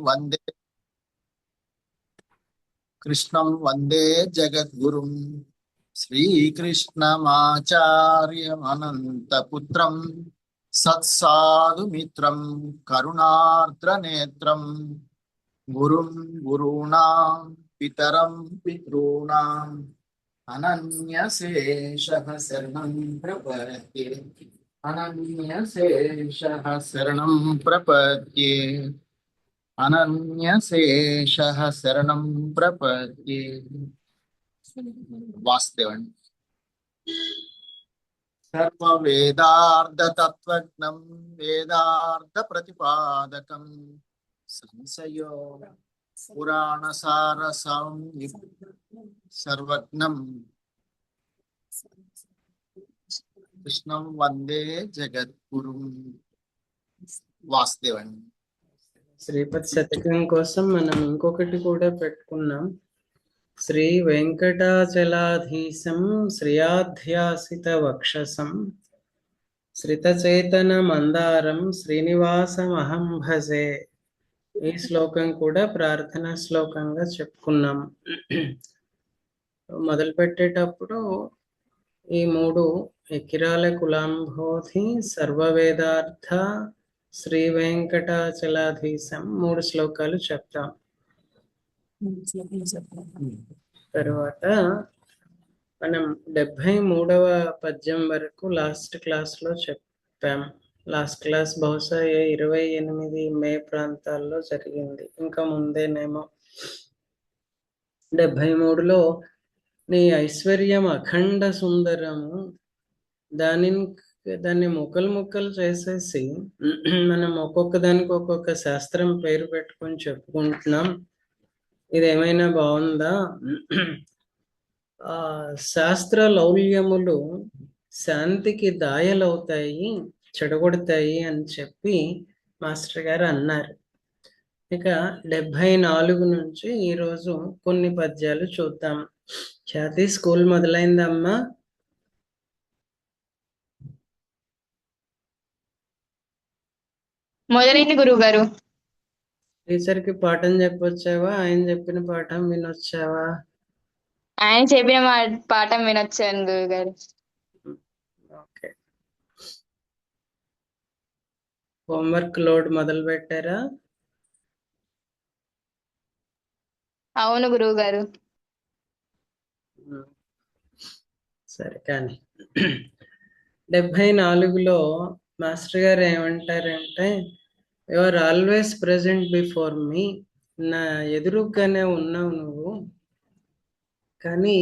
వందే కృష్ణం వందే జగద్గురుం శ్రీకృష్ణమాచార్యమనంతపుత్రం సత్సాధుమిత్రం కరుణార్ద్రనేత్రం గురుం గురూణాం పితరం పితॄణాం అనన్యశేషః శరణం ప్రపద్యే అనన్యశేషః శరణం ప్రపద్యే అనన్యశేషః శరణం ప్రపద్యే. వాస్తవండి సర్వ వేదార్థ తత్వజ్ఞం వేదార్థ ప్రతిపాదకం సంశయో పురాణ సార సర్వజ్ఞం కృష్ణం వందే జగద్గురుం. వాస్తవండి శ్రీపతి శతకం కోసం మనం ఇంకొకటి కూడా పెట్టుకున్నాం. శ్రీ వెంకటాచలాధీశం శ్రియాధ్యాసిత వక్షసం శ్రితచేతన మందారం శ్రీనివాసమహం భజే. ఈ శ్లోకం కూడా ప్రార్థనా శ్లోకంగా చెప్పుకున్నాం. మొదలు పెట్టేటప్పుడు ఈ మూడు ఎకిరాల కులాంబోధి సర్వవేదార్థ శ్రీ వెంకటాచలాధీశం మూడు శ్లోకాలు చెప్తాం. తర్వాత మనం 73వ పద్యం వరకు లాస్ట్ క్లాస్ లో చెప్పాం. లాస్ట్ క్లాస్ బహుశా 28 మే ప్రాంతాల్లో జరిగింది, ఇంకా ముందేనేమో. 73లో నీ ఐశ్వర్యం అఖండ సుందరము, దాన్ని ముక్కలు ముక్కలు చేసేసి మనం ఒక్కొక్క దానికి ఒక్కొక్క శాస్త్రం పేరు పెట్టుకొని చెప్పుకుంటున్నాం. ఇదేమైనా బాగుందా? శాస్త్ర లౌల్యములు శాంతికి దాయలవుతాయి, చెడగొడతాయి అని చెప్పి మాస్టర్ గారు అన్నారు. ఇక 74 నుంచి ఈరోజు కొన్ని పద్యాలు చూద్దాం. ఖ్యాతి స్కూల్ మొదలైందమ్మా? మొదలైంది గురువు గారు. టీచర్కి పాఠం చెప్పొచ్చావా? ఆయన చెప్పిన పాఠం వినొచ్చావా? ఆయన చెప్పిన పాఠం వినొచ్చాను గురువు గారు. ఓకే. హోంవర్క్ లోడ్ మొదలు పెట్టారా? అవును గురువు గారు. సరే కానీ 74లో మాస్టర్ గారు ఏమంటారంటే, you are always present before me. నా ఎదురుగానే ఉన్నావు నువ్వు, కానీ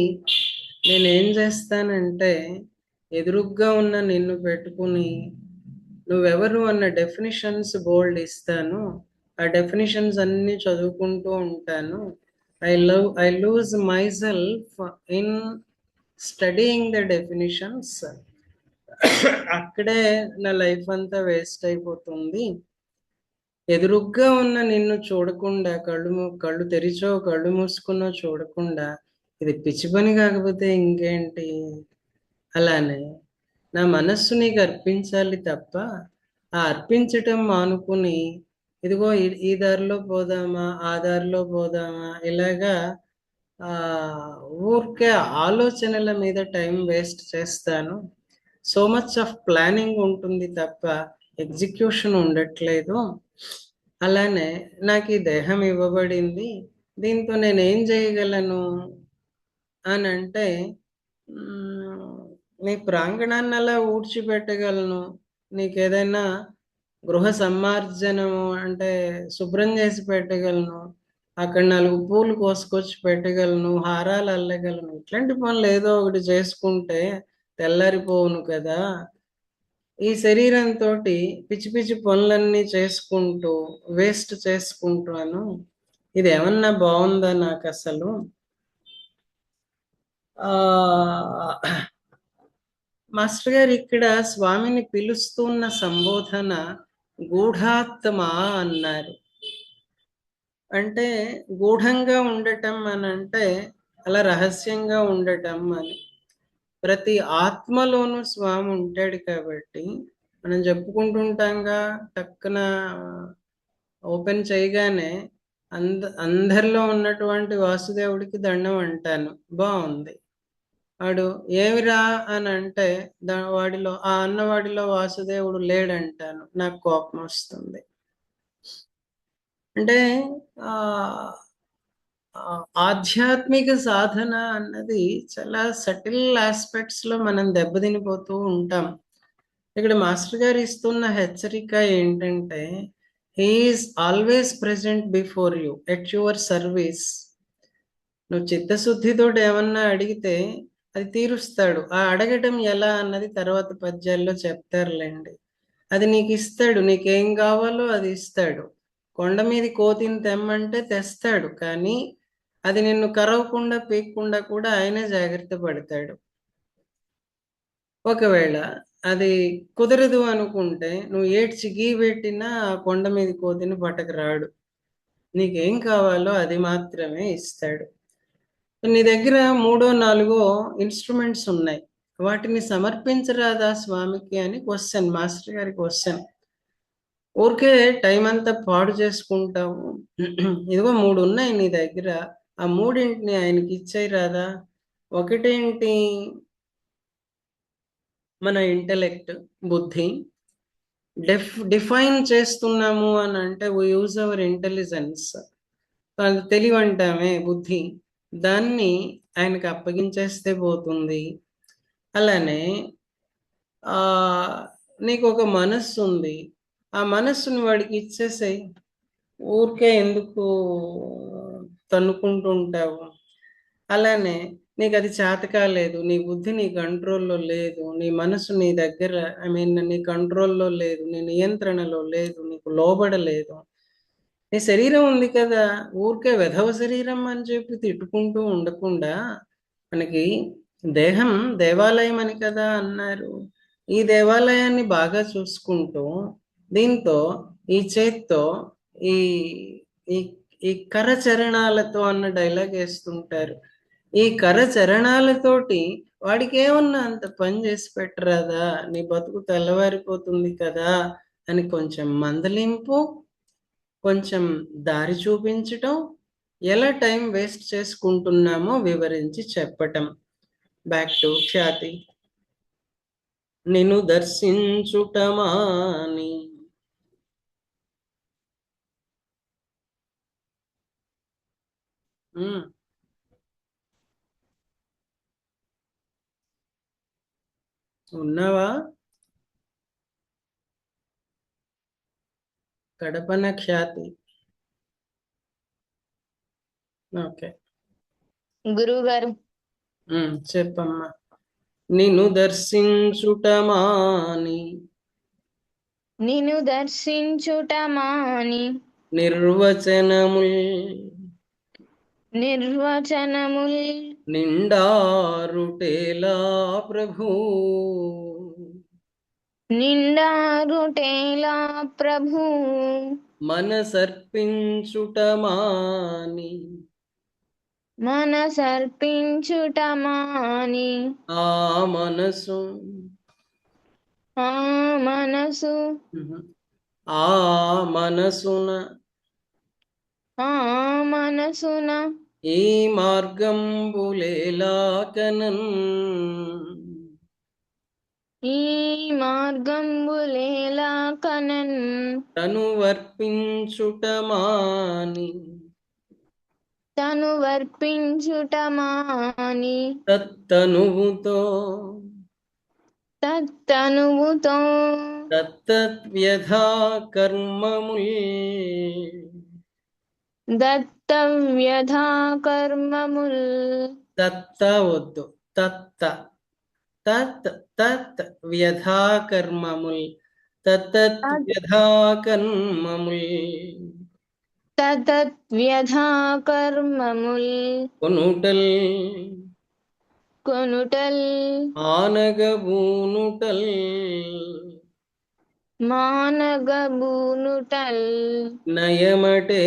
నేనేం చేస్తానంటే ఎదురుగ్గా ఉన్న నిన్ను పెట్టుకుని నువ్వెవరు అన్న డెఫినిషన్స్ బోల్డ్ ఇస్తాను. ఆ డెఫినిషన్స్ అన్ని చదువుకుంటూ ఉంటాను. I lose my self in studying the definitions. అక్కడే నా లైఫ్ అంతా వేస్ట్ అయిపోతుంది. ఎదురుగ్గా ఉన్న నిన్ను చూడకుండా, కళ్ళు తెరిచో కళ్ళు మూసుకున్నో చూడకుండా, ఇది పిచ్చి పని కాకపోతే ఇంకేంటి? అలానే నా మనస్సు నీకు అర్పించాలి తప్ప, ఆ అర్పించటం మానుకుని ఇదిగో ఈ దారిలో పోదామా, ఆ దారిలో పోదామా, ఇలాగా ఊరికే ఆలోచనల మీద టైం వేస్ట్ చేస్తాను. సో మచ్ ఆఫ్ ప్లానింగ్ ఉంటుంది తప్ప ఎగ్జిక్యూషన్ ఉండట్లేదు. అలానే నాకు ఈ దేహం ఇవ్వబడింది, దీంతో నేనేం చేయగలను అని అంటే, నీ ప్రాంగణాన్ని అలా ఊడ్చిపెట్టగలను, నీకేదైనా గృహ సమ్మార్జనము అంటే శుభ్రం చేసి పెట్టగలను, అక్కడ 4 పూలు కోసుకొచ్చి పెట్టగలను, హారాలు అల్లగలను. ఇట్లాంటి పనులు ఏదో ఒకటి చేసుకుంటే తెల్లారిపోవును కదా. ఈ శరీరంతో పిచ్చి పిచ్చి పనులన్నీ చేసుకుంటూ వేస్ట్ చేసుకుంటాను. ఇది ఏమన్నా బాగుందా నాకు అసలు? మాస్టర్ గారు ఇక్కడ స్వామిని పిలుస్తున్న సంబోధన గూఢాత్మ అన్నారు. అంటే గూఢంగా ఉండటం అని అంటే అలా రహస్యంగా ఉండటం అని. ప్రతి ఆత్మలోనూ స్వామి ఉంటాడు కాబట్టి మనం చెప్పుకుంటుంటాంగా, టక్కున ఓపెన్ చేయగానే అందరిలో ఉన్నటువంటి వాసుదేవుడికి దండం అంటాను. బాగుంది. వాడు ఏమిరా అని అంటే వాడిలో ఆ అన్నవాడిలో వాసుదేవుడు లేడంటాను. నాకు కోపం వస్తుంది. అంటే ఆ ఆధ్యాత్మిక సాధన అన్నది చాలా సటిల్ ఆస్పెక్ట్స్ లో మనం దెబ్బతినిపోతూ ఉంటాం. ఇక్కడ మాస్టర్ గారు ఇస్తున్న హెచ్చరిక ఏంటంటే, he is always present before you at your service. నువ్వు చిత్తశుద్ధితో ఏమన్నా అడిగితే అది తీరుస్తాడు. ఆ అడగటం ఎలా అన్నది తర్వాత పద్యాల్లో చెప్తారులేండి. అది నీకు ఇస్తాడు, నీకేం కావాలో అది ఇస్తాడు. కొండ మీద కోతిని తెమ్మంటే తెస్తాడు, కానీ అది నిన్ను కరవకుండా పీక్కుండా కూడా ఆయనే జాగ్రత్త పడతాడు. ఒకవేళ అది కుదరదు అనుకుంటే నువ్వు ఏడ్చి గీ పెట్టినా ఆ కొండ మీద కోతిని పట్టకరాడు. నీకేం కావాలో అది మాత్రమే ఇస్తాడు. నీ దగ్గర 3-4 ఇన్స్ట్రుమెంట్స్ ఉన్నాయి, వాటిని సమర్పించరాదా స్వామికి అని క్వశ్చన్, మాస్టర్ గారి క్వశ్చన్. ఊరికే టైం అంతా పాడు చేసుకుంటావు. ఇదిగో 3 ఉన్నాయి నీ దగ్గర, ఆ 3ంటిని ఆయనకి ఇచ్చేయరాదా? ఒకటేంటి, మన ఇంటెలెక్ట్, బుద్ధి. డిఫైన్ చేస్తున్నాము అని అంటే వీ యూజ్ అవర్ ఇంటెలిజెన్స్, తెలివి అంటామే బుద్ధి, దాన్ని ఆయనకి అప్పగించేస్తే పోతుంది. అలానే ఆ నీకు ఒక మనస్సు ఉంది, ఆ మనస్సుని వాడికి ఇచ్చేసేయి. ఊరికే ఎందుకు తన్నుకుంటూ ఉంటావు? అలానే నీకు అది చేత కాలేదు, నీ బుద్ధి నీ కంట్రోల్లో లేదు, నీ మనసు నీ దగ్గర నీ కంట్రోల్లో లేదు, నీ నియంత్రణలో లేదు, నీకు లోబడలేదు. నీ శరీరం ఉంది కదా, ఊరికే వెధవ శరీరం అని చెప్పి తిట్టుకుంటూ ఉండకుండా, మనకి దేహం దేవాలయం అని కదా అన్నారు. ఈ దేవాలయాన్ని బాగా చూసుకుంటూ, దీంతో ఈ చేత్తో ఈ ఈ ఈ కరచరణాలతో అన్న డైలాగ్ వేస్తుంటారు. ఈ కరచరణాలతోటి వాడికి ఏమన్నా అంత పని చేసి పెట్టరాదా? నీ బతుకు తెల్లవారిపోతుంది కదా అని కొంచెం మందలింపు, కొంచెం దారి చూపించటం, ఎలా టైం వేస్ట్ చేసుకుంటున్నామో వివరించి చెప్పటం. బ్యాక్ టు ఖ్యాతి. నిన్ను దర్శించుటమాని ఉన్నావా? కడపన ఖ్యాతి. ఓకే, గురువు గారు. చెప్పమ్మా. నిన్ను దర్శించుటమాని నిన్ను దర్శించుటమాని నిర్వచనముల్ నిండారుటేలా ప్రభు. నిండారుటేలా ప్రభు. మనసర్పించుటమాని మనసర్పించుటమాని ఆ మనసు ఆ మనసు ఆ మనసున ఆ మనసున ఈ మార్గంబులేలాకనన్ ఈ మార్గంబులేలా కనన్ తను వర్పించుటమాని తను వర్పించుటమాని తత్తనువుతో తత్తనువుతో దత్తవ్యధా కర్మముల్ దత్తవ్యధా కర్మముల్. దత్త వద్దు, తత్త తత్ తత్ వ్యధా కర్మముల్ తతత్ వ్యధా కర్మముల్ తతత్వ్యధా కర్మముల్ కొనుటల్ కొనుటల్ ఆనగబూనుటల్ మానగబూనుటల్ నయమటే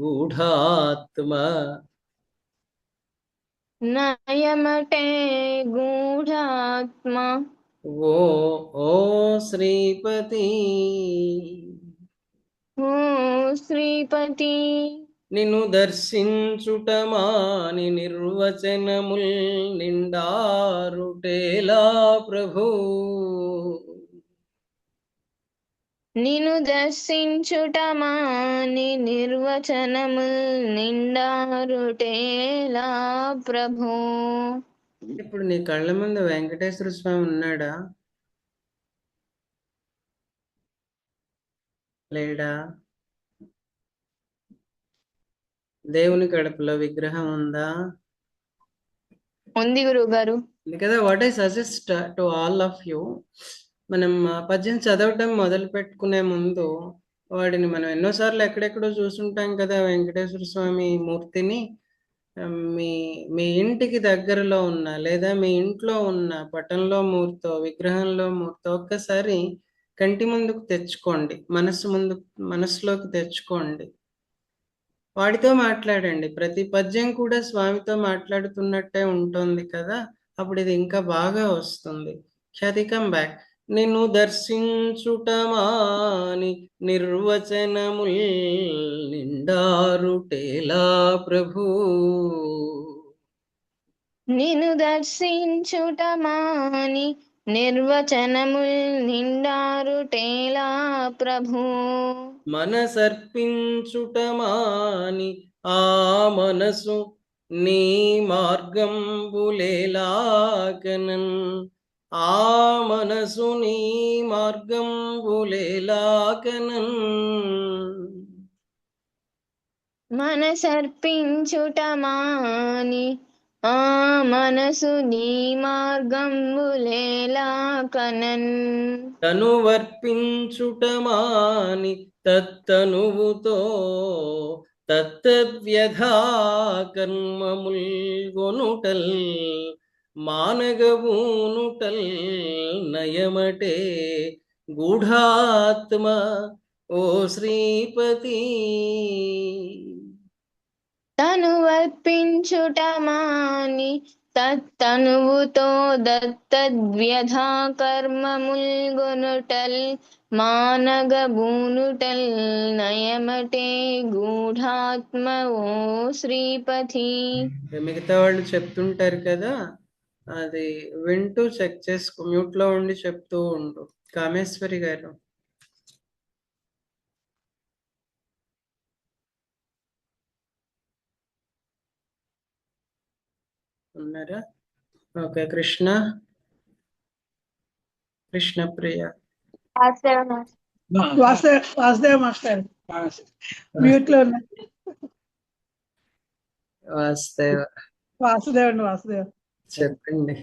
గూఢాత్మ నయమటే గూఢాత్మ. ఓ ఓ శ్రీపతి ఓ శ్రీపతి నిన్ను దర్శించుటమాని నిర్వచనముల్ నిండారుటేలా ప్రభు. నిన్ను దర్శించుట మాని నిర్వచనముల్ నిండారుటేలా ప్రభు. ఇప్పుడు నీ కళ్ళ ముందు వెంకటేశ్వర స్వామి ఉన్నాడా లేడా? దేవుని కడుపులో విగ్రహం ఉందా? ఉంది గురువు గారు. కదా, what I suggest to all of you, మనం పద్యం చదవటం మొదలు పెట్టుకునే ముందు వాడిని మనం ఎన్నోసార్లు ఎక్కడెక్కడో చూసుంటాం కదా వెంకటేశ్వర స్వామి మూర్తిని. మీ మీ ఇంటికి దగ్గరలో ఉన్న లేదా మీ ఇంట్లో ఉన్న పటంలో మూర్తో విగ్రహంలో మూర్తో ఒక్కసారి కంటి ముందుకు తెచ్చుకోండి, మనసులోకి తెచ్చుకోండి. వాడితో మాట్లాడండి. ప్రతి పద్యం కూడా స్వామితో మాట్లాడుతున్నట్టే ఉంటుంది కదా, అప్పుడు ఇది ఇంకా బాగా వస్తుంది. Come back. నిన్ను దర్శించుటమాని నిర్వచనముల్ నిండారుటేలా ప్రభు. నిన్ను దర్శించుట మాని నిర్వచనముల్ నిండారుటేలా ప్రభు. మనసర్పించుటమాని ఆ మనసు నీ మార్గంబులేలాకనన్. ఆ మనసు నీ మార్గంబులేలాకనన్. మనసర్పించుట మాని ఆ మనసు నీ మార్గంబులేలా కనన్. తనువర్పించుటమాని తత్తనువుతో తత్తద్వ్యధా కర్మముల్ గొనుటల్ మానగబూనుటల్ నయమటే గూఢాత్మ ఓ శ్రీపతి. తనువర్పించుట మాని తత్తనువుతో దత్తద్వ్యధా కర్మముల్ గొనుటల్ మానగబూనుటల్ నయమటే గూఢాత్మ ఓ శ్రీపతి. మిగతా వాళ్ళు చెప్తుంటారు కదా, అది వింటూ చెక్ చేసుకో, మ్యూట్ లో ఉండి చెప్తూ ఉండు. కామేశ్వరి గారు ఉన్నారా? Okay. Krishnapriya. Vasudeva master mute లో ఉన్నా. వాసుదేవ్ చెప్పండి.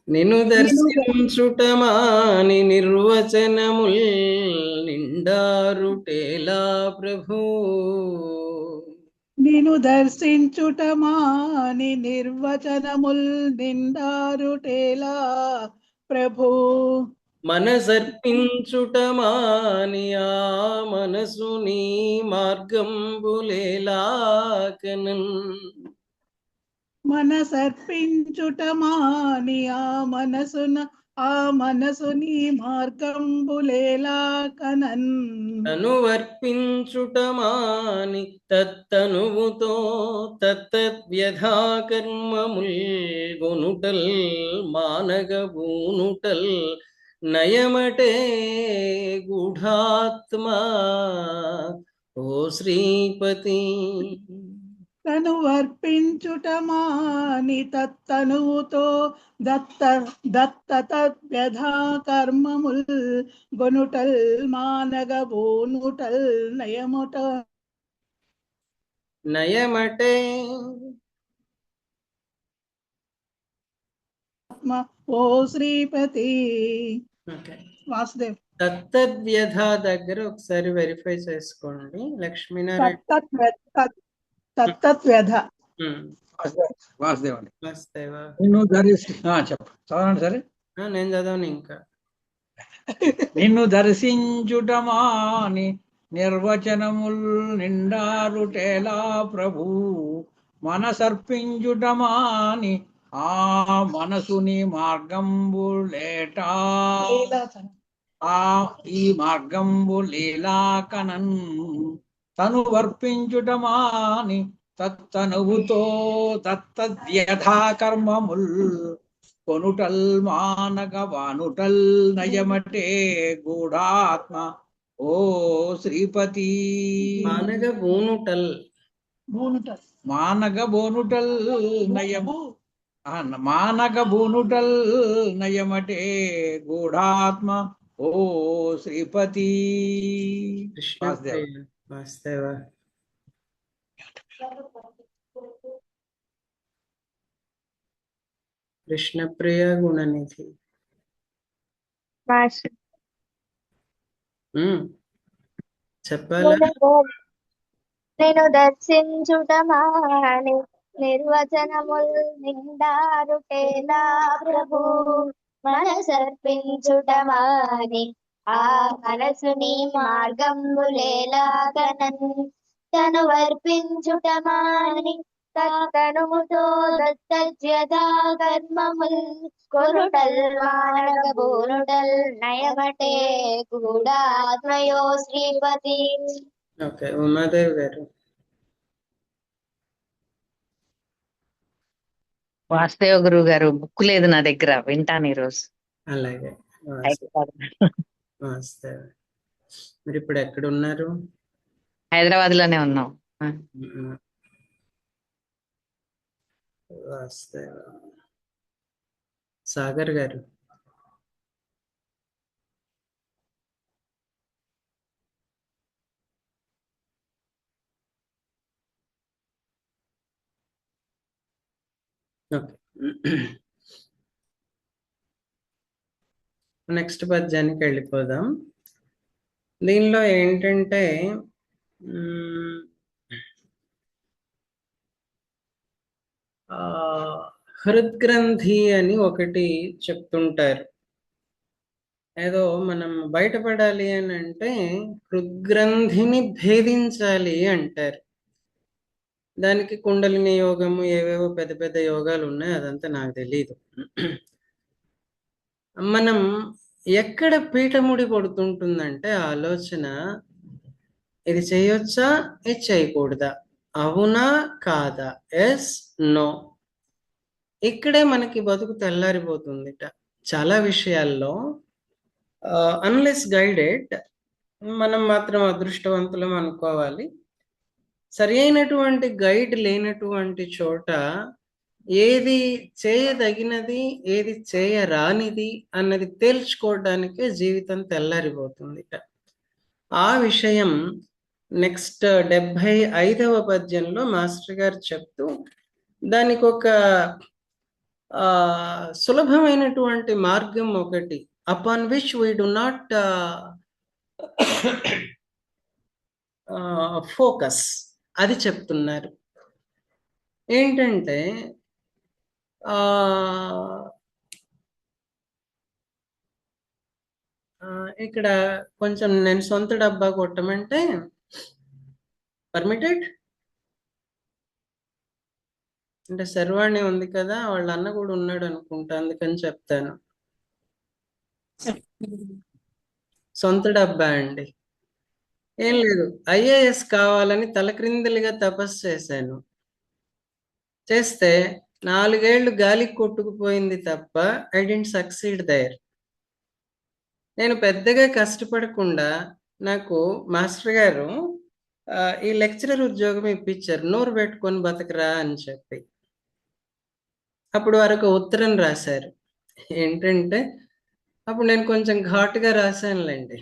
నిన్ను దర్శించుటమాని నిర్వచనముల్ నిండారుటేలా ప్రభు. నిన్ను దర్శించుటమాని నిర్వచనముల్ నిండారుటేలా ప్రభు. మనసర్పించుటమాని ఆ మనసు నీ మార్గంబులేలాకనన్. మనసర్పించుటమాని ఆ మనసు నీ మార్గంబులేలా కనన్. తనువర్పించుటమాని తత్తనువుతో తత్తద్వ్యధా కర్మముల్ గొనుటల్ మానగబూనుటల్ నయమటే గూఢాత్మ ఓ శ్రీపతి. తనువర్పించుటమాని తత్తనువుతో దత్తద్వ్యధా కర్మముల్ గొనుటల్ మానగబూనుటల్ నయమటే ఓ శ్రీపతి. వాసుదేవ్. తత్తద్వ్యధ దగ్గర ఒకసారి వెరిఫై చేసుకోండి. లక్ష్మీనారాయణ. తత్తద్వ్యధ. వాసుదేవ నిన్ను చదవండి సరే. నేను చదవను ఇంకా. నిన్ను దర్శించుటమాని నిర్వచనముల్ నిండారుటేలా ప్రభు. మనసర్పించుటమాని ఆ మనసుని మార్గంబులేటా ఆ ఈ మార్గంబు లీలాకనన్ తను వర్పించుట మాని తత్తనువుతో తత్తద్యథా కర్మముల్ కొనుటల్ మానగ వానుటల్ నయమటే గూఢాత్మ ఓ శ్రీపతి మానగ బూనుటల్ భూనుటల్ మానగ బోనుటల్ నయము మానగ బూనుటల్ నయమటే గూఢాత్మ ఓ శ్రీపతి కృష్ణ వాసుదేవ. ప్రియ వాసుదేవ. కృష్ణ ప్రియ గుణనిధి. మాస్టర్ చెప్పాలా? నేను దర్శించుట మాని నిర్వచనముల్ నిండారుటేలా ప్రభు మనసర్పించుట మాని ఆ మనసుని మార్గంబులేలాగనన్ తను వర్పించుట మాని తనుముతో దత్తజ్యదా కర్మముల్ కొరుటల్ మానగ బోరుటల్ నయమటే గూఢాత్మయో శ్రీపతి. ఓకే, ఉమాదేవి గారు. వాసుదేవ గురువు గారు బుక్ లేదు నా దగ్గర, వింటాను ఈరోజు. అలాగే వాసుదేవ. మీరు ఇప్పుడు ఎక్కడ ఉన్నారు? హైదరాబాద్ లోనే ఉన్నాం. వాసుదేవ. సాగర్ గారు. ఓకే, నెక్స్ట్ పద్యానికి వెళ్ళిపోదాం. దీనిలో ఏంటంటే హృద్గ్రంథి అని ఒకటి చెప్తుంటారు. ఏదో మనం బయటపడాలి అని అంటే హృద్గ్రంథిని భేదించాలి అంటారు. దానికి కుండలిని యోగము, ఏవేవో పెద్ద పెద్ద యోగాలు ఉన్నాయి, అదంతా నాకు తెలీదు. మనం ఎక్కడ పీఠముడి పడుతుంటుందంటే ఆలోచన, ఇది చేయొచ్చా, ఇది చేయకూడదా, అవునా కాదా, ఎస్ నో, ఇక్కడే మనకి బతుకు తెల్లారిపోతుందిట. చాలా విషయాల్లో అన్లెస్ గైడెడ్, మనం మాత్రం అదృష్టవంతులం అనుకోవాలి. సరి అయినటువంటి గైడ్ లేనటువంటి చోట ఏది చేయదగినది, ఏది చేయరానిది అన్నది తేల్చుకోవడానికే జీవితం తెల్లారిపోతుందిట. ఆ విషయం నెక్స్ట్ 75వ పద్యంలో మాస్టర్ గారు చెప్తూ దానికి ఒక సులభమైనటువంటి మార్గం ఒకటి, upon which we do not focus, అది చెప్తున్నారు. ఏంటంటే ఇక్కడ కొంచెం నేను సొంత డబ్బా కొట్టమంటే పర్మిటెడ్ అంటే శర్వాణి ఉంది కదా, వాళ్ళ అన్న కూడా ఉన్నాడు అనుకుంటా, అందుకని చెప్తాను. సొంత డబ్బా అండి. ఏం లేదు, ఐఏఎస్ కావాలని తలక్రిందులుగా తపస్సు చేశాను. చేస్తే 4 ఏళ్ళు గాలికి కొట్టుకుపోయింది తప్ప ఐ డెంట్ సక్సీడ్ దేర్. నేను పెద్దగా కష్టపడకుండా నాకు మాస్టర్ గారు ఈ లెక్చరర్ ఉద్యోగం ఇప్పించారు, నోరు పెట్టుకొని బతకరా అని చెప్పి. అప్పుడు వరకు ఉత్తరం రాశారు. ఏంటంటే అప్పుడు నేను కొంచెం ఘాటుగా రాశానులేండి,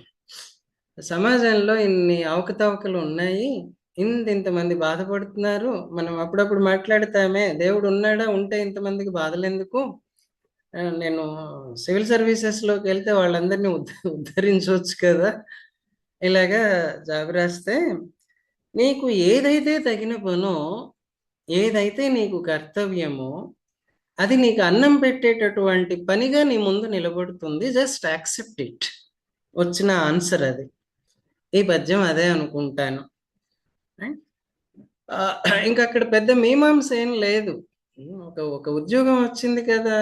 సమాజంలో ఇన్ని అవకతవకలు ఉన్నాయి, ఇంతమంది బాధపడుతున్నారు, మనం అప్పుడప్పుడు మాట్లాడతామే దేవుడు ఉన్నాడా, ఉంటే ఇంతమందికి బాధలు ఎందుకు, నేను సివిల్ సర్వీసెస్లోకి వెళ్తే వాళ్ళందరినీ ఉద్ధరించవచ్చు కదా, ఇలాగా జాబ్ రాస్తే నీకు ఏదైతే తగిన పనో, ఏదైతే నీకు కర్తవ్యమో, అది నీకు అన్నం పెట్టేటటువంటి పనిగా నీ ముందు నిలబడుతుంది, జస్ట్ యాక్సెప్ట్ ఇట్. వచ్చిన ఆన్సర్ అది. ఈ పద్యం అదే అనుకుంటాను. ఇంకా అక్కడ పెద్ద మీమాంస ఏం లేదు, ఒక ఉద్యోగం వచ్చింది కదా,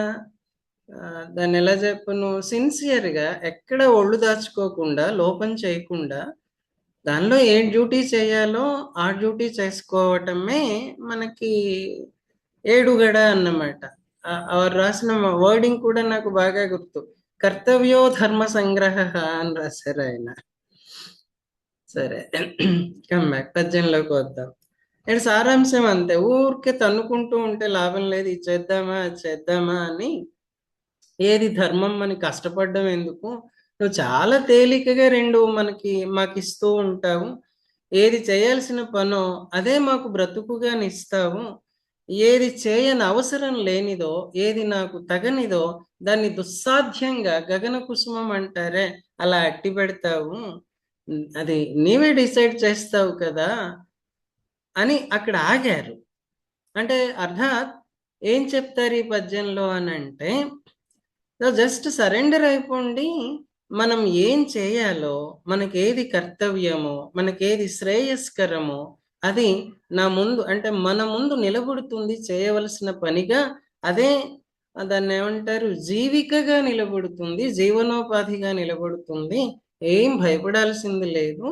దాన్ని ఎలా చెప్పను, సిన్సియర్గా ఎక్కడ ఒళ్ళు దాచుకోకుండా లోపం చేయకుండా దానిలో ఏ డ్యూటీ చేయాలో ఆ డ్యూటీ చేసుకోవటమే మనకి ఏడుగడ అన్నమాట. వారు రాసిన వర్డింగ్ కూడా నాకు బాగా గుర్తు. కర్తవ్యో ధర్మ సంగ్రహ అని రాశారు ఆయన. సరే, కమ్ బ్యాక్, పద్యంలోకి వద్దాం. అండ్ సారాంశం అంతే, ఊరికే తన్నుకుంటూ ఉంటే లాభం లేదు, ఇది చేద్దామా అది చేద్దామా అని. ఏది ధర్మం అని కష్టపడడం ఎందుకు, నువ్వు చాలా తేలికగా రెండు మాకు ఇస్తూ ఉంటావు. ఏది చేయాల్సిన పనో అదే మాకు బ్రతుకుగా ఇస్తావు. ఏది చేయని అవసరం లేనిదో, ఏది నాకు తగనిదో దాన్ని దుస్సాధ్యంగా గగన కుసుమం అంటారే అలా అట్టి పెడతావు. అది నీవే డిసైడ్ చేస్తావు కదా అని అక్కడ ఆగారు. అంటే అర్థాత్ ఏం చెప్తారు ఈ పద్యంలో అని అంటే, జస్ట్ సరెండర్ అయిపోండి. మనం ఏం చేయాలో, మనకేది కర్తవ్యమో, మనకేది శ్రేయస్కరమో అది నా ముందు, అంటే మన ముందు నిలబడుతుంది చేయవలసిన పనిగా. అదే దాన్ని ఏమంటారు, జీవికగా నిలబడుతుంది, జీవనోపాధిగా నిలబడుతుంది. ఏం భయపడాల్సింది లేదు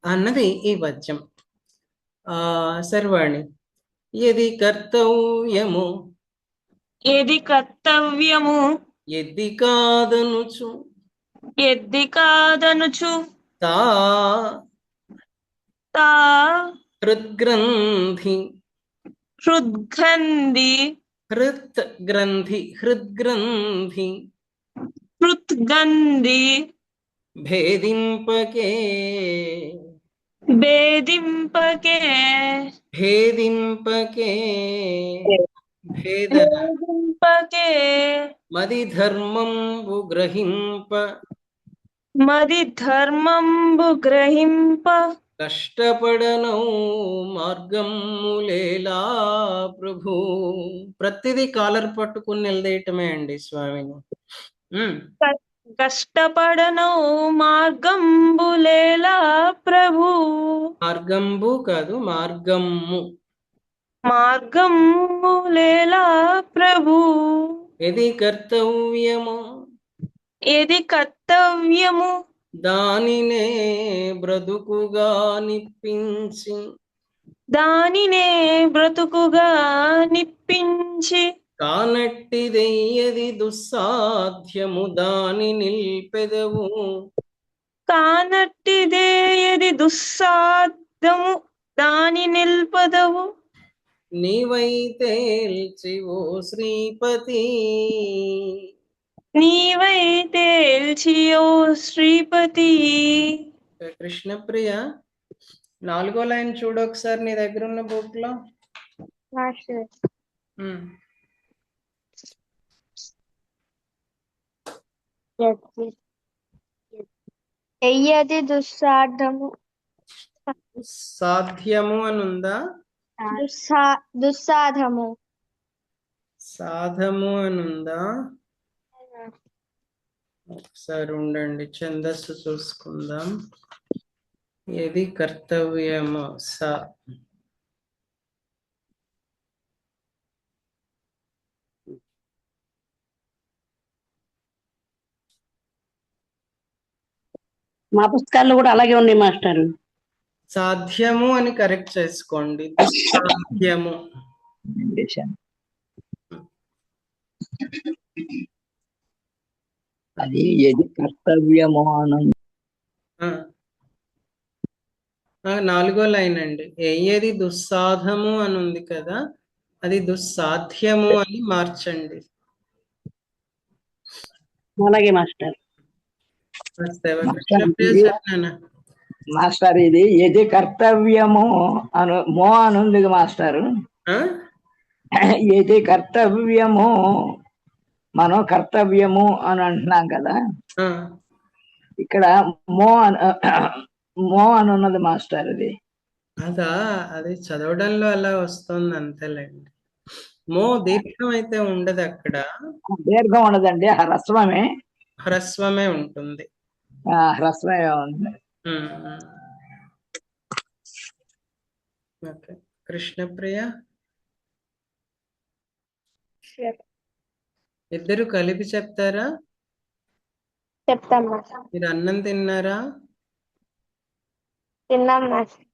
అన్నది ఈ పద్యం. సర్వాణి, ఎది కర్తవ్యము ఏది కర్తవ్యము ఎద్ది కాదనుచు ఎద్ది కాదనుచు తా తా హృద్గ్రంథి హృద్గ్రంథి హృద్గ్రంథి హృద్గ్రంథి భేదింపకే భేదింపకే భేదింపకే భేద భేదింపకే మది ధర్మంబు గ్రహింప మది ధర్మంబు గ్రహింప కష్టపడనౌ మార్గములేలా ప్రభు. ప్రతిదీ కాలర్ పట్టుకుని నిలదేయటమే అండి స్వామిని. కష్టపడనౌ మార్గంబులేలా ప్రభు. మార్గంబు కాదు, మార్గము. మార్గంబులేలా ప్రభు. ఎది కర్తవ్యము ఏది కర్తవ్యము దానినే బ్రతుకుగా నిప్పించి దానినే బ్రతుకుగా నిప్పించి కానట్టిదెయ్యది దుస్సాధ్యము దాని నిల్పెదవు. కానట్టిదే ఏది దుస్సాధ్యము దాని నిల్పదవు. నీవై తేల్చి ఓ శ్రీపతి నీవై తేల్చి ఓ శ్రీపతి. కృష్ణప్రియ, 4వ లైన్ చూడు ఒకసారి నీ దగ్గర ఉన్న బుక్ లో. ఎయ్యది దుస్సాధ్యము సాధ్యము అని ఉందా, దుస్సాధము సాధము అని ఉందా? ఒకసారి ఉండండి, ఛందస్సు చూసుకుందాం. ఏది కర్తవ్యము సా మా పుస్తకాల్లో కూడా అలాగే ఉన్నాయి మాస్టర్. సాధ్యము అని కరెక్ట్ చేసుకోండి, సాధ్యము. అది ఏది కర్తవ్యమో అని 4వ లైన్ అండి. ఏది దుస్సాధము అని ఉంది కదా, అది దుస్సాధ్యము అని మార్చండి. అలాగే మాస్టర్. మాస్టర్ ఇది ఏది కర్తవ్యము అను మో అని ఉంది మాస్టర్. ఏది కర్తవ్యము, మనం కర్తవ్యము అని అంటున్నాం కదా, ఇక్కడ మో అని ఉన్నది మాస్టర్. అది అది చదవడంలో అలా వస్తుంది అంతేలేండి. మో దీర్ఘం అయితే ఉండదు, అక్కడ దీర్ఘం ఉండదండి, హ్రస్వమే. హ్రస్వమే ఉంటుంది. హ్రస్వమే ఉంది. కృష్ణప్రియ, ఇద్దరు కలిపి చెప్తారా? చెప్తాం మాస్టర్. మీరు అన్నం తిన్నారా? తిన్నాం మాస్టర్.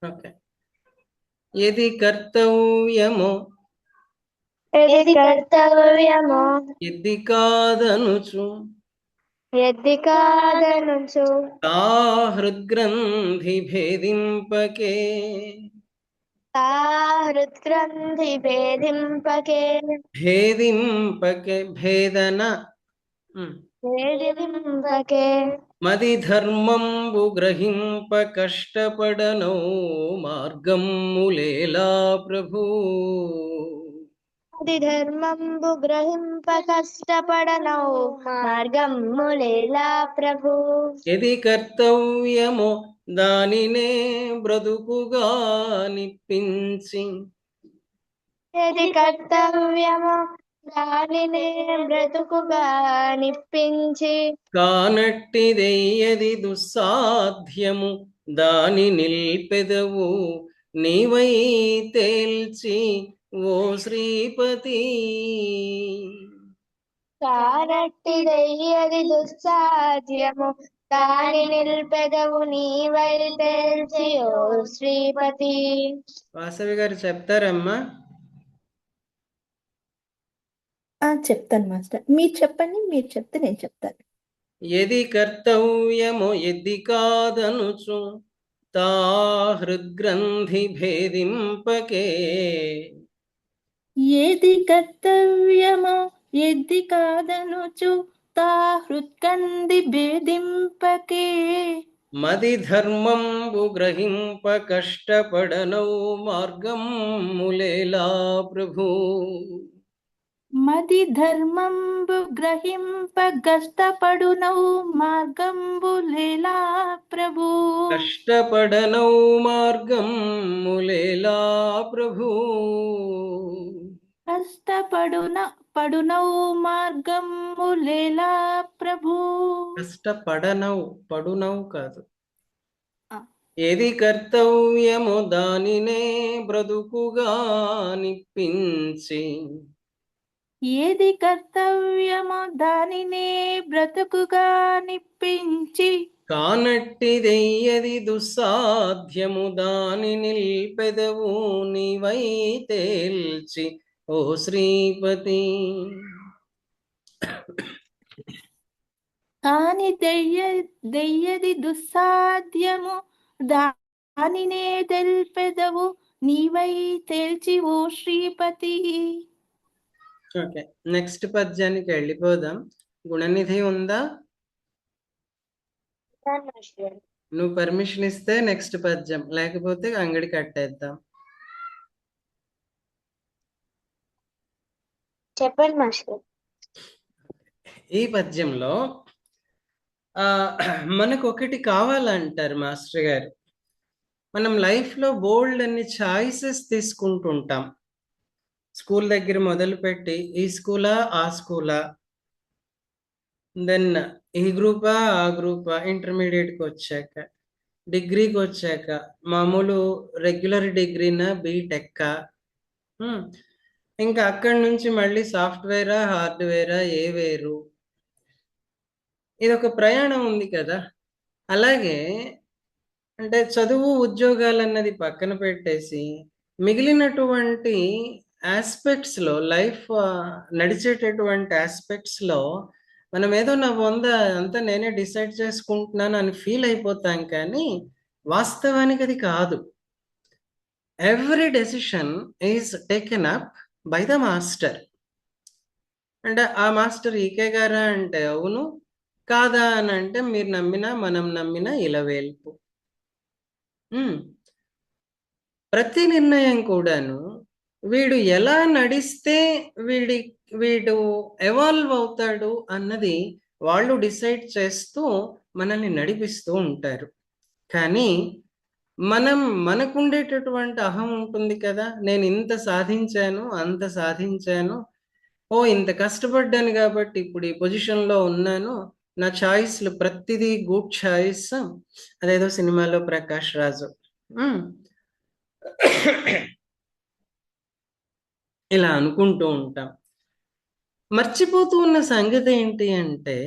ఓకే. ఏది కర్తవ్యమో ఏది కర్తవ్యమో ఎద్ది కాదనుచు ఎద్ది కాదనుచు తా హృద్గ్రంథి భేదింపకే తా హృద్గ్రంథి భేదింపకే భేదన భేదింపకే మది ధర్మంబు గ్రహింప కష్టపడనో మార్గములేలా ప్రభు అది ధర్మంబు గ్రహింప కష్టపడనౌ మార్గములేలా ప్రభు. ఎది కర్తవ్యమో దానినే బ్రతుకుగా నిప్పించి ఏది కర్తవ్యమో దానినే బ్రతుకుగా నిప్పించి కానట్టిదెయ్యది దుస్సాధ్యము దాని నిల్పెదవు నీవై తేల్చి ఓ శ్రీపతి కానట్టిదయ్యది దుస్సాధ్యము దాని నిల్పెదవు నీవై తేల్చి ఓ శ్రీపతి. వాసవి గారు చెప్తారమ్మా? చెప్తాను మాస్టర్. మీరు చెప్పండి, మీరు చెప్తే నేను చెప్తాను. ఎది కర్తవ్యమో ఎద్ది కాదనుచు తా హృద్గ్రంథి భేదింపకే ఏది కర్తవ్యమో ఎద్ది కాదనుచు తా హృత్కంది భేదింపకే మది ధర్మంబు గ్రహింప కష్టపడనౌ మార్గములేలా ప్రభు మది ధర్మంబు గ్రహింప కష్టపడునౌ మార్గంబులేలా ప్రభు కష్టపడనౌ మార్గములేలా ప్రభు పడునౌ మార్గములేలా ప్రభు. పడునౌ కాదు. ఏది కర్తవ్యము దానినే బ్రతుకుగా నిప్పించి ఏది కర్తవ్యమో దానినే బ్రతుకుగా నిప్పించి కానట్టిదెయ్యది దుస్సాధ్యము దాని నిల్పెదవు నీవై తేల్చి ఓ శ్రీపతి కాని దెయ్యది దుస్సాధ్యము దానినే తెల్పెదవు నీవై తేల్చి ఓ శ్రీపతి. ఓకే, నెక్స్ట్ పద్యానికి వెళ్ళిపోదాం. గుణనిధి ఉందా? నువ్వు పర్మిషన్ ఇస్తే నెక్స్ట్ పద్యం, లేకపోతే అంగడి కట్టేద్దాం. చెప్పండి మాస్టర్. ఈ పద్యంలో మనకు ఒకటి కావాలంటారు మాస్టర్ గారు. మనం లైఫ్లో బోల్డ్ అన్ని చాయిసెస్ తీసుకుంటుంటాం. స్కూల్ దగ్గర మొదలుపెట్టి ఈ స్కూలా ఆ స్కూలా, దెన్ ఈ గ్రూపా ఆ గ్రూపా, ఇంటర్మీడియట్కి వచ్చాక, డిగ్రీకి వచ్చాక మామూలు రెగ్యులర్ డిగ్రీనా బీటెక్కా, ఇంకా అక్కడి నుంచి మళ్ళీ సాఫ్ట్వేరా హార్డ్వేరా ఏ వేరు, ఇది ఒక ప్రయాణం ఉంది కదా. అలాగే అంటే చదువు ఉద్యోగాలు అన్నది పక్కన పెట్టేసి మిగిలినటువంటి ఆస్పెక్ట్స్లో, లైఫ్ నడిచేటటువంటి ఆస్పెక్ట్స్లో మనం ఏదో నా అంతా నేనే డిసైడ్ చేసుకుంటున్నాను అని ఫీల్ అయిపోతాం, కానీ వాస్తవానికి అది కాదు. Every decision is taken up by the master. అంటే ఆ మాస్టర్ ఈకే గారా అంటే అవును, కాదా అని అంటే మీరు నమ్మినా మనం నమ్మినా ఇలవేల్పు. ప్రతి నిర్ణయం కూడాను వీడు ఎలా నడిస్తే వీడు ఎవాల్వ్ అవుతాడు అన్నది వాళ్ళు డిసైడ్ చేస్తూ మనల్ని నడిపిస్తూ ఉంటారు. కానీ మనకుండేటటువంటి అహం ఉంటుంది కదా, నేను ఇంత సాధించాను అంత సాధించాను, ఇంత కష్టపడ్డాను కాబట్టి ఇప్పుడు ఈ పొజిషన్లో ఉన్నాను, నా చాయిస్లు ప్రతిదీ గుడ్ చాయిస్, అదేదో సినిమాలో ప్రకాష్ రాజు ఇలా అనుకుంటూ ఉంటాం. మర్చిపోతూ ఉన్న సంగతి ఏంటి అంటే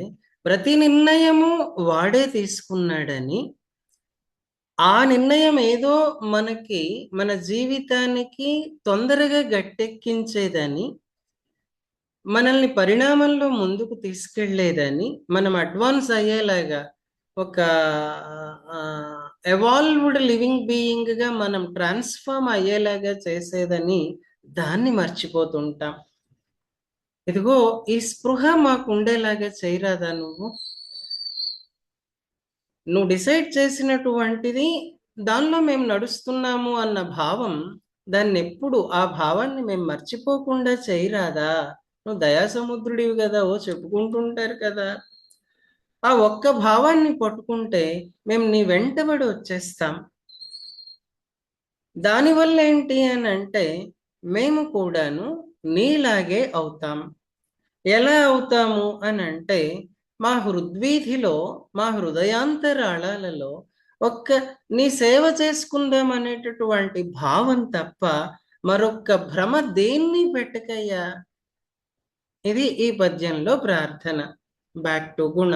ప్రతి నిర్ణయము వాడే తీసుకున్నాడని, ఆ నిర్ణయం ఏదో మనకి మన జీవితానికి తొందరగా గట్టెక్కించేదని, మనల్ని పరిణామంలో ముందుకు తీసుకెళ్లేదని, మనం అడ్వాన్స్ అయ్యేలాగా ఒక ఎవాల్వ్డ్ లివింగ్ బీయింగ్ గా మనం ట్రాన్స్ఫార్మ్ అయ్యేలాగా చేసేదని దాన్ని మర్చిపోతుంటాం. ఇదిగో ఈ స్పృహ మాకు ఉండేలాగా చేయరాదా నువ్వు? నువ్వు డిసైడ్ చేసినటువంటిది దానిలో మేము నడుస్తున్నాము అన్న భావం, దాన్ని ఎప్పుడు ఆ భావాన్ని మేము మర్చిపోకుండా చేయరాదా? నువ్వు దయాసముద్రుడివి కదా, ఓ చెప్పుకుంటుంటారు కదా. ఆ ఒక్క భావాన్ని పట్టుకుంటే మేము నీ వెంటబడి వచ్చేస్తాం. దానివల్ల ఏంటి అని అంటే మేము కూడాను నీలాగే అవుతాం. ఎలా అవుతాము అని అంటే మా హృద్వీధిలో, మా హృదయాంతరాళాలలో ఒక్క నీ సేవ చేసుకుందాం అనేటటువంటి భావం తప్ప మరొక్క భ్రమ దేన్ని పెట్టకయ్యా. ఇది ఈ పద్యంలో ప్రార్థన. బ్యాక్ టు గుణ.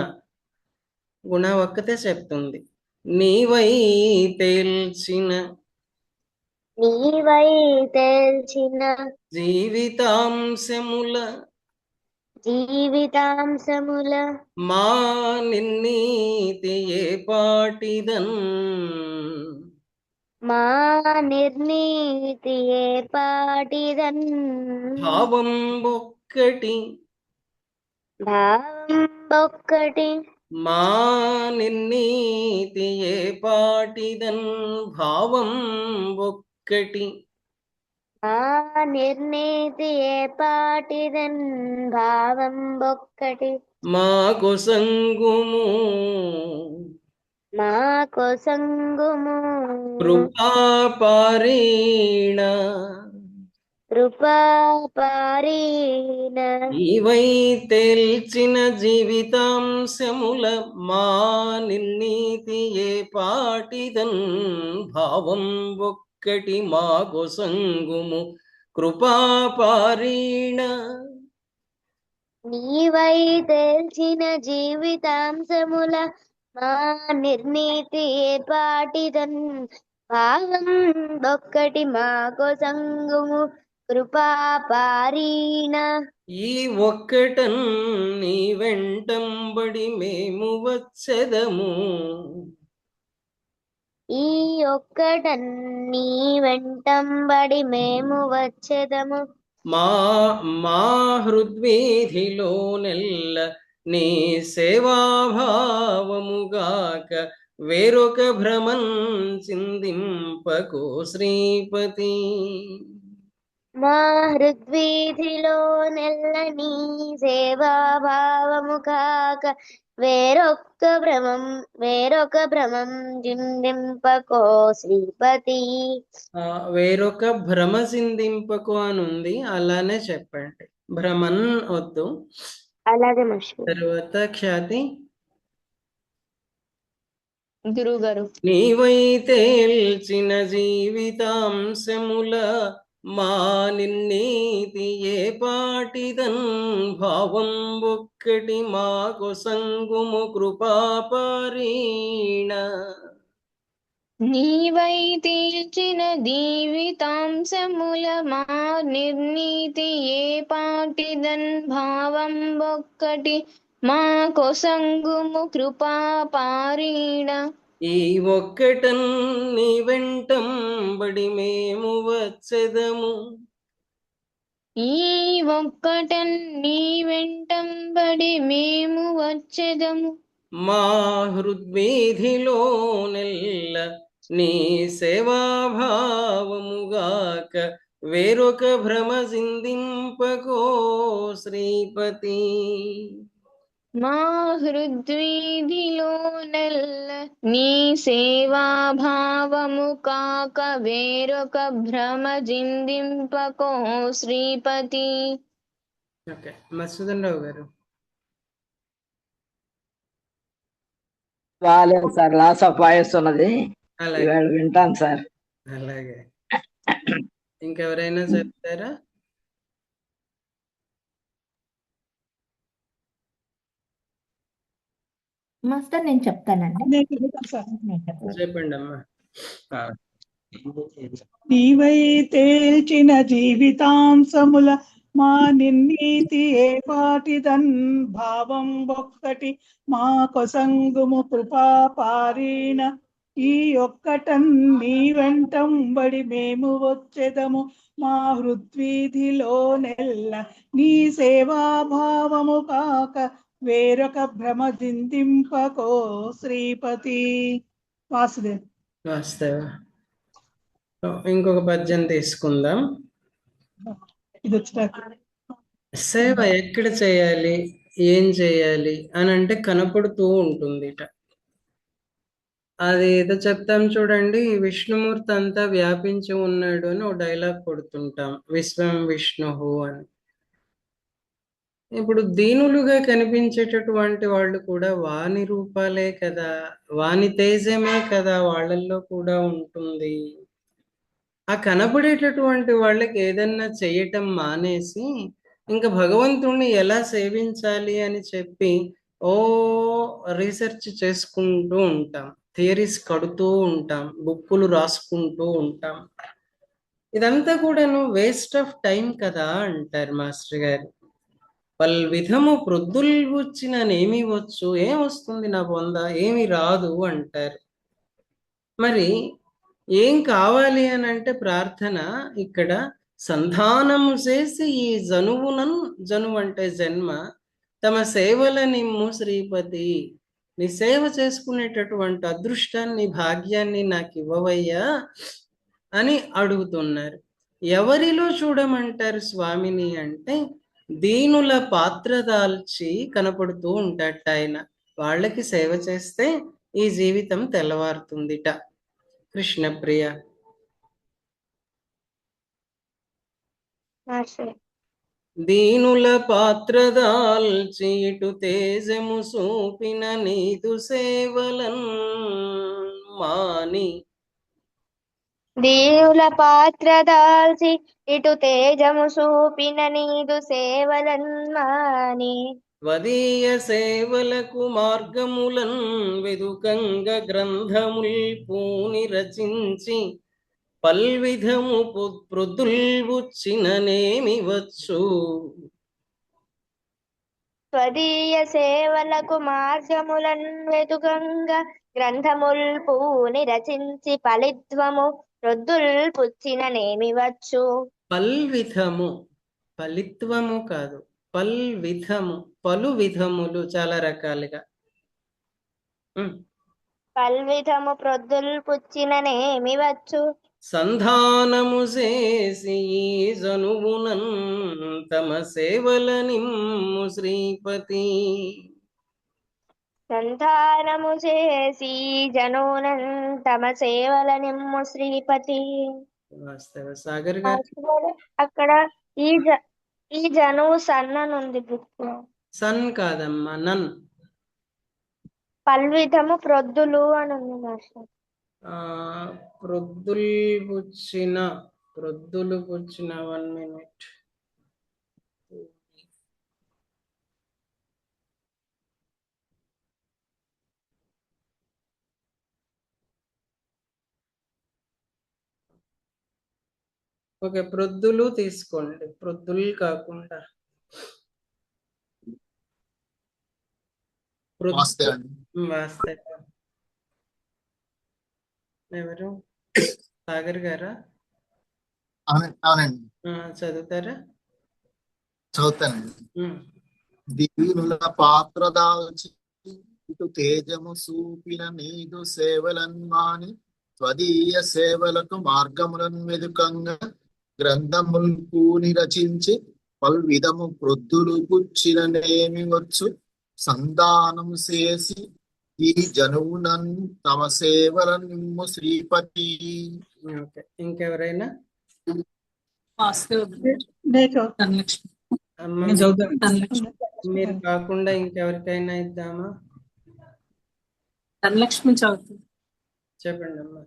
గుణ ఒక్కతే చెప్తుంది, నీవై తేల్చిన జీవితాంశముల మా నిర్ణీతి ఏ పాటిదన్ భావం ఒక్కటి మా నిర్ణీతి ఏ పాటిదన్ భావం ఒక్కటి మాకు సంగుము కృపాపారీణ నీవై తేల్చిన జీవితాంశముల మా నిర్ణీతి ఏ పాటిదన్ భావం ఒక్కటి మాకు సంగుము కృపాపారీణ. ఈ ఒక్కటన్ నీ వెంటంబడి మేము వచ్చెదము. మా హృద్వీధిలో నెల్ల నీ సేవాభావముగాక వేరొక భ్రమం చిందింపకో శ్రీపతి. వేరొక భ్రమ సిందింపకు అని ఉంది, అలానే చెప్పండి. భ్రమన్ వద్దు. తర్వాత ఖ్యాతి. గురువు గారు, నీవై తేల్చిన జీవితాంశముల మా నిర్ణీతి ఏ పాటిదన్ భావం ఒక్కటి మాకు సంగుము కృపాపారీణ. నీవై తేల్చిన జీవితాంశముల మా నిర్ణీతి ఏ పాటిదన్ భావం ఒక్కటి మా కొసంగుము కృపాపారీణ. ఈ ఒక్కటన్ నీ వెంటంబడి మేము వచ్చెదము. ఈ ఒక్కటన్ నీ వెంటంబడి మేము వచ్చెదము. మా హృద్వీధిలో నెల్ల నీ సేవాభావముగాక వేరొక భ్రమ సిందింపకో శ్రీపతి. మా హృద్వీధిలో నెల్ల నీ సేవాభావము కాక వేరొక భ్రమ జిందింపకో శ్రీపతి. ఓకే, మధుసూదన్ రావు గారు. బాగాలేదు సార్, లాస్ ఆఫ్ వాయిస్ ఉన్నది, అలాగే ఇవాళ వింటాను సార్. అలాగే ఇంకెవరైనా చెప్తారా? మాస్టర్ నేను చెప్తానండి. నేను చెబుతాను సార్. నేను చెప్తాను. చెప్పండి అమ్మా. నీవై తేల్చిన జీవితాంశముల మా నిర్నీతి ఏ పాటిదన్ భావం ఒక్కటి మా కొసంగుము కృపా పారీణ ఈ ఒక్కటన్ నీ వెంటంబడి మేము వచ్చెదము మా హృద్వీధిలో నెల్ల నీ సేవాభావము కాక వేరొక భ్రమ దిందింపకో శ్రీపతి. వాసుదేవ్. వాస్తవ. ఇంకొక పద్యం తీసుకుందాం. ఇది వచ్చాక సేవ ఎక్కడ చేయాలి, ఏం చేయాలి అని అంటే కనపడుతూ ఉంటుంది. అది ఏదో చెప్తాం చూడండి, విష్ణుమూర్తి అంతా వ్యాపించి ఉన్నాడు అని ఒక డైలాగ్ కొడుతుంటాం, విశ్వం విష్ణుహు అని. ఇప్పుడు దీనులుగా కనిపించేటటువంటి వాళ్ళు కూడా వాని రూపాలే కదా, వాని తేజమే కదా వాళ్ళల్లో కూడా ఉంటుంది. ఆ కనపడేటటువంటి వాళ్ళకి ఏదన్నా చేయటం మానేసి ఇంకా భగవంతుణ్ణి ఎలా సేవించాలి అని చెప్పి రీసెర్చ్ చేసుకుంటూ ఉంటాం, థియరీస్ కడుతూ ఉంటాం, బుక్కులు రాసుకుంటూ ఉంటాం. ఇదంతా కూడాను వేస్ట్ ఆఫ్ టైం కదా అంటారు మాస్టర్ గారు. పల్విధము ప్రొద్దుల్వచ్చిన నేమి వచ్చు, ఏం వస్తుంది నా పొంద, ఏమి రాదు అంటారు. మరి ఏం కావాలి అని అంటే ప్రార్థన ఇక్కడ సంధానము చేసి ఈ జనువునన్, జనువు అంటే జన్మ, తమ సేవల నిమ్ము శ్రీపతి, నీ సేవ చేసుకునేటటువంటి అదృష్టాన్ని, భాగ్యాన్ని నాకు ఇవ్వవయ్యా అని అడుగుతున్నారు. ఎవరిలో చూడమంటారు స్వామిని అంటే దీనుల పాత్ర దాల్చి కనపడుతూ ఉంటాట ఆయన. వాళ్ళకి సేవ చేస్తే ఈ జీవితం తెల్లవారుతుందిట. కృష్ణప్రియ. దీనుల పాత్ర దాల్చి ఇటు తేజము సూపిన నీదు సేవలన్ మాని, దీనుల పాత్ర దాల్చి ఇటు తేజము చూపిన నీదు సేవలన్మాని, వదీయ సేవలకు మార్గములన్ వెదుకంగ గ్రంథముల్ పూని రచించి పల్విధము ప్రొద్దుల్వుచ్చిన వచ్చు. స్వదీయ సేవలకు మార్గములన్ వెదుకంగా గ్రంథముల్ పూని రచించి ఫలిత్వము రొద్దుల్ పుచ్చిననేమి వచ్చు. పల్విధము, ఫలిత్వము కాదు, పల్విధము, పలు విధములు, చాలా రకాలుగా. పల్విధము ప్రొద్దుల్ పుచ్చిననేమి వచ్చు. సంధానము చేసి ఈ జనువునన్ తమ సేవల నిమ్ము శ్రీపతి, సంధానము చేసి జనువునన్ తమ సేవల నిమ్ము శ్రీపతి. వాస్తవ. సాగర్ గారు అక్కడ ఈ జనువు సన్ననుంది బుక్. సన్ కాదమ్మా, నన్. పల్విధము ప్రొద్దులు అని ఉంది మాస్టర్. ప్రొద్దులు పుచ్చిన 1 minute. ఓకే, ప్రొద్దులు తీసుకోండి, ప్రొద్దులు కాకుండా ఎవరు? సాగర్ గారా? అవునండి, చదువుతారా? చదువుతానండి. దీనుల పాత్ర దాల్చి ఇటు తేజము సూపిన నీదు సేవలన్మాని, స్వదీయ సేవలకు మార్గములను వెదుకంగా గ్రంథముల్ పూని రచించి పల్విధము ప్రొద్దులు పుచ్చిననేమి వచ్చు. సంధానము చేసి ఈ జనువునన్ తమ సేవల నిమ్ము శ్రీపతి. ఇంకెవరైనా? మీరు కాకుండా ఇంకెవరికైనా ఇద్దామా? ధనలక్ష్మి చదువుతుంది. చెప్పండి అమ్మా.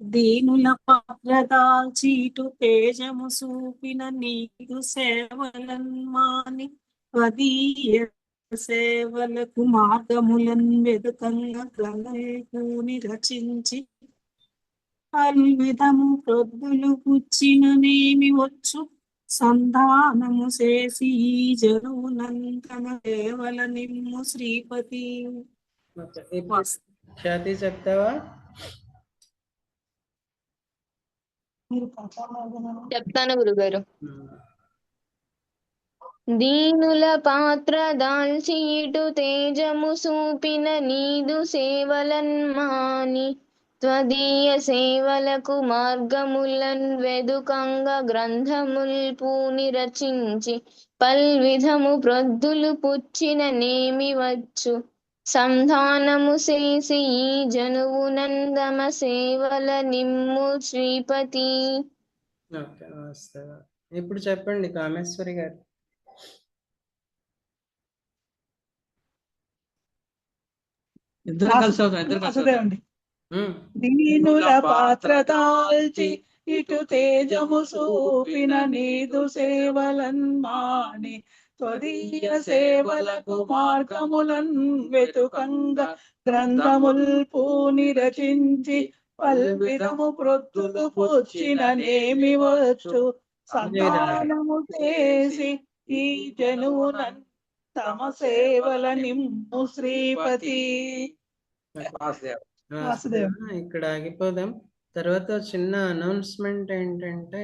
దీనుల పాత్ర దాల్చి ఇటు తేజము చూపిన నీదు సేవలన్మాని, స్వదీయ సేవలకు మార్గములను వెదుకంగా గ్రంథముని రచించి అల్విధము ప్రొద్దులు పుచ్చిననేమి వచ్చు సంధానము చేసి ఈ జరువునంతమ దేవల నిమ్ము శ్రీపతి. ఓకే, ఇప్పుడు ఖ్యాతి చెప్తావా? మీరు కాపాడాలి. చెప్తాను గురుగారు. దీనుల పాత్ర దాల్చి ఇటు తేజము సూపిన నీదు సేవలన్మాని త్వదీయ సేవలకు మార్గములన్ వెదుకంగా గ్రంథముల్ పూని రచించి పల్విధము ప్రొద్దులు పుచ్చిన నేమి వచ్చు సంధానము చేసి ఈ జనువునందమ సేవల నిమ్ము శ్రీపతి. ఓకే, వస్తావా? ఇప్పుడు చెప్పండి కామేశ్వరి గారు. ఇద్దరు కలిసి అవుతాం, ఇద్దరు కలిసి అవుతాం. వాసుదేవండి. దీనుల పాత్ర దాల్చి ఇటు తేజము సూపిన నీదు సేవలన్మాని త్వదీయ సేవలకు మార్గములన్ వెతుకంగా గ్రంథముల్ పూని రచించి పల్విధము ప్రొద్దులు పుచ్చిన నేమి వచ్చు సంధానము చేసి ఈ జనువునన్ తమ సేవల నిమ్ము శ్రీపతి. వాసుదేవ్. ఇక్కడ ఆగిపోదాం. తర్వాత చిన్న అనౌన్స్మెంట్ ఏంటంటే